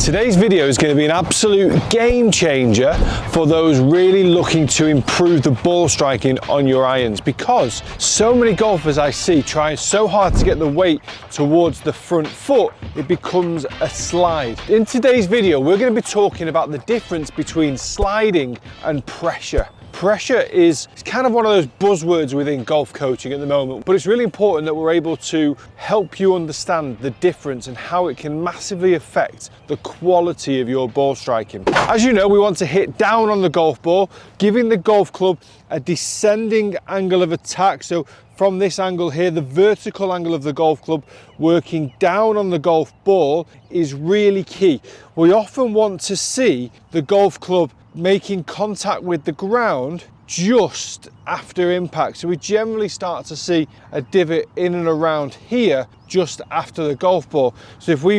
Today's video is going to be an absolute game changer for those really looking to improve the ball striking on your irons, because so many golfers I see trying so hard to get the weight towards the front foot, it becomes a slide. In today's video, we're going to be talking about the difference between sliding and pressure. Pressure is kind of one of those buzzwords within golf coaching at the moment, but it's really important that we're able to help you understand the difference and how it can massively affect the quality of your ball striking. As you know, we want to hit down on the golf ball, giving the golf club a descending angle of attack. So from this angle here, the vertical angle of the golf club working down on the golf ball is really key. We often want to see the golf club making contact with the ground just after impact. So we generally start to see a divot in and around here just after the golf ball. So if we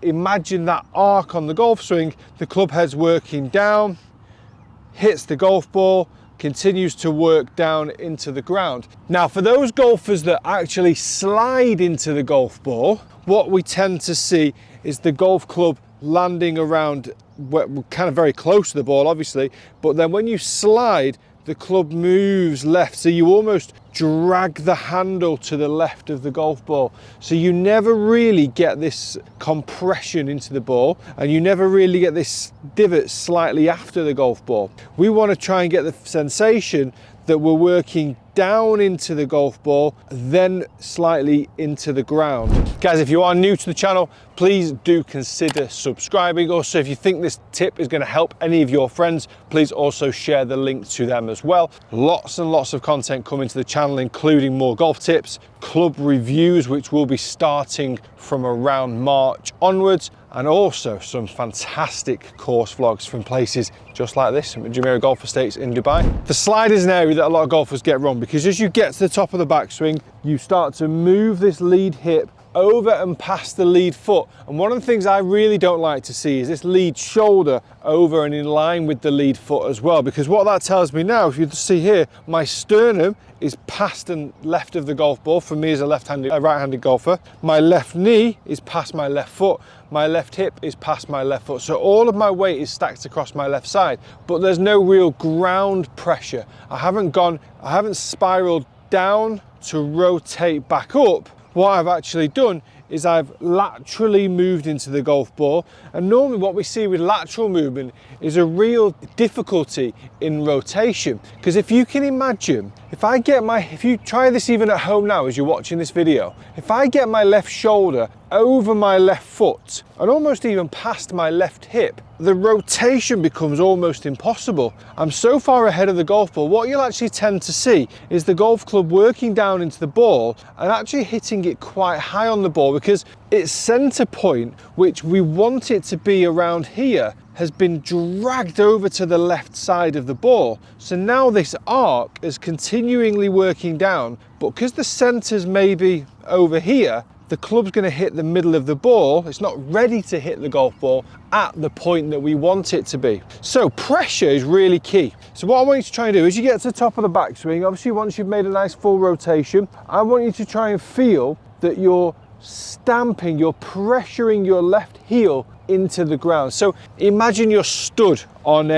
imagine that arc on the golf swing, the club head's working down, hits the golf ball, continues to work down into the ground. Now, for those golfers that actually slide into the golf ball, what we tend to see is the golf club landing around kind of very close to the ball, obviously, but then when you slide, the club moves left, so you almost drag the handle to the left of the golf ball. So you never really get this compression into the ball, and you never really get this divot slightly after the golf ball. We want to try and get the sensation that we're working down into the golf ball, then slightly into the ground. Guys, if you are new to the channel, please do consider subscribing. Also, if you think this tip is going to help any of your friends, please also share the link to them as well. Lots and lots of content coming to the channel, including more golf tips, club reviews, which will be starting from around March onwards, and also some fantastic course vlogs from places just like this, Jumeirah Golf Estates in Dubai. The slide is an area that a lot of golfers get wrong, because as you get to the top of the backswing, you start to move this lead hip over and past the lead foot. And one of the things I really don't like to see is this lead shoulder over and in line with the lead foot as well, because what that tells me now, if you see here, my sternum is past and left of the golf ball for me as a right-handed golfer. My left knee is past my left foot. My left hip is past my left foot. So all of my weight is stacked across my left side, but there's no real ground pressure. I haven't spiraled down to rotate back up. What I've actually done is I've laterally moved into the golf ball, and normally what we see with lateral movement is a real difficulty in rotation. Because if you can imagine, if you try this even at home now as you're watching this video, if I get my left shoulder over my left foot and almost even past my left hip, the rotation becomes almost impossible. I'm so far ahead of the golf ball. What you'll actually tend to see is the golf club working down into the ball and actually hitting it quite high on the ball, because its center point, which we want it to be around here, has been dragged over to the left side of the ball. So now this arc is continually working down, but because the center's maybe over here, the club's going to hit the middle of the ball. It's not ready to hit the golf ball at the point that we want it to be. So pressure is really key. So what I want you to try and do is, you get to the top of the backswing, obviously once you've made a nice full rotation, I want you to try and feel that you're stamping, you're pressuring your left heel into the ground. So imagine you're stood on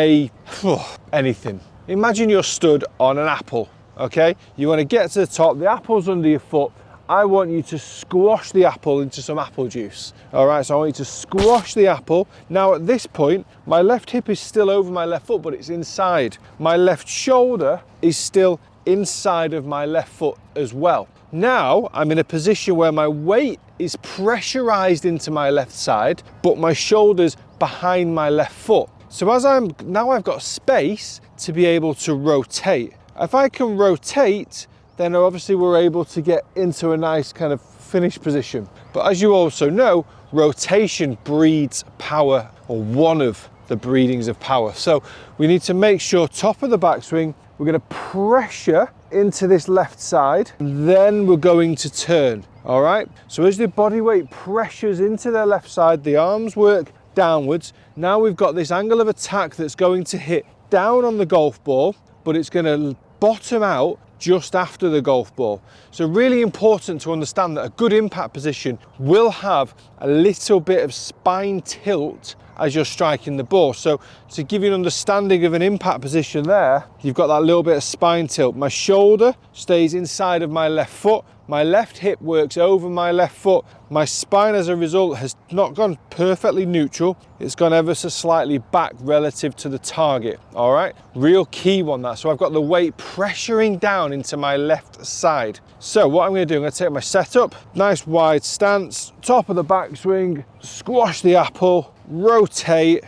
anything. Imagine you're stood on an apple, okay? You want to get to the top, the apple's under your foot. I want you to squash the apple into some apple juice. All right, so I want you to squash the apple. Now at this point, my left hip is still over my left foot, but it's inside. My left shoulder is still inside of my left foot as well. Now I'm in a position where my weight is pressurized into my left side, but my shoulder's behind my left foot. So I've got space to be able to rotate. If I can rotate, then obviously we're able to get into a nice kind of finish position. But as you also know, rotation breeds power, or one of the breedings of power. So we need to make sure, top of the backswing, we're going to pressure into this left side, and then we're going to turn. All right, so as the body weight pressures into the left side, the arms work downwards. Now we've got this angle of attack that's going to hit down on the golf ball, but it's going to bottom out just after the golf ball. So really important to understand that a good impact position will have a little bit of spine tilt as you're striking the ball. So to give you an understanding of an impact position there, you've got that little bit of spine tilt. My shoulder stays inside of my left foot. My left hip works over my left foot. My spine as a result has not gone perfectly neutral. It's gone ever so slightly back relative to the target, all right? Real key on that. So I've got the weight pressuring down into my left side. So what I'm gonna do, I'm gonna take my setup, nice wide stance, top of the backswing, squash the apple, rotate,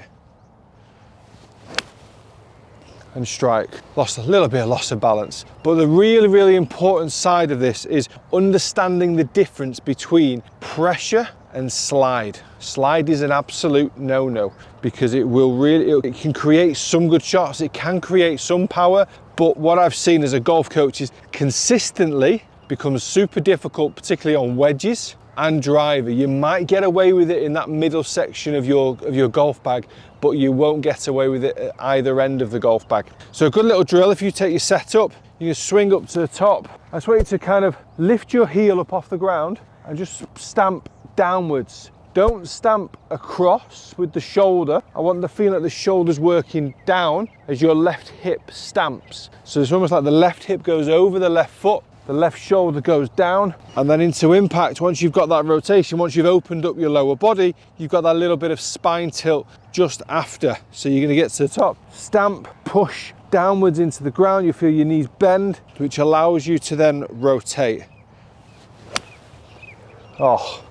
and strike. Lost a little bit of loss of balance. But the really important side of this is understanding the difference between pressure and slide. Slide is an absolute no-no because it can create some good shots, it can create some power, but what I've seen as a golf coach is consistently becomes super difficult, particularly on wedges and driver. You might get away with it in that middle section of your golf bag, but you won't get away with it at either end of the golf bag. So a good little drill, if you take your setup, you can swing up to the top. I just want you to kind of lift your heel up off the ground and just stamp downwards. Don't stamp across with the shoulder. I want the feeling that the shoulder's working down as your left hip stamps. So it's almost like the left hip goes over the left foot, the left shoulder goes down, and then into impact. Once you've got that rotation, once you've opened up your lower body, you've got that little bit of spine tilt just after. So you're gonna get to the top, stamp, push downwards into the ground. You feel your knees bend, which allows you to then rotate. Oh,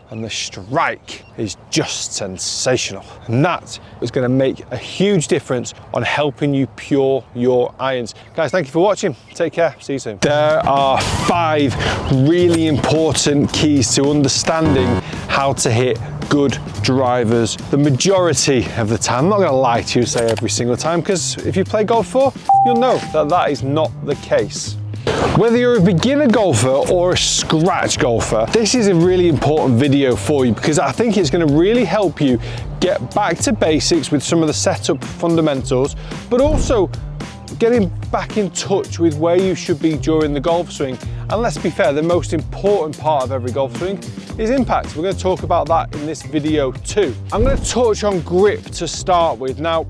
and the strike is just sensational. And that is going to make a huge difference on helping you pure your irons. Guys, thank you for watching. Take care, see you soon. There are 5 really important keys to understanding how to hit good drivers the majority of the time. I'm not going to lie to you, say every single time, because if you play golf for, you'll know that that is not the case. Whether you're a beginner golfer or a scratch golfer, this is a really important video for you because I think it's going to really help you get back to basics with some of the setup fundamentals, but also getting back in touch with where you should be during the golf swing. And let's be fair, the most important part of every golf swing is impact. We're going to talk about that in this video too. I'm going to touch on grip to start with. Now,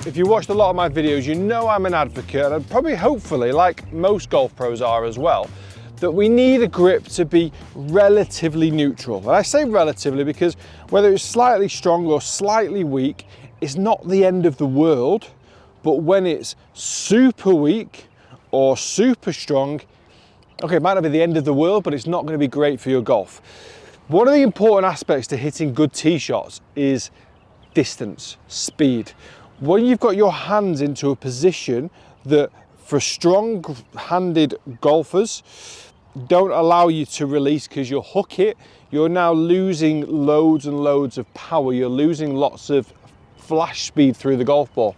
if you watched a lot of my videos, you know I'm an advocate, and probably hopefully, like most golf pros are as well, that we need a grip to be relatively neutral. And I say relatively because whether it's slightly strong or slightly weak, it's not the end of the world. But when it's super weak or super strong, okay, it might not be the end of the world, but it's not going to be great for your golf. One of the important aspects to hitting good tee shots is distance, speed. When you've got your hands into a position that for strong-handed golfers don't allow you to release because you'll hook it, you're now losing loads and loads of power. You're losing lots of flash speed through the golf ball.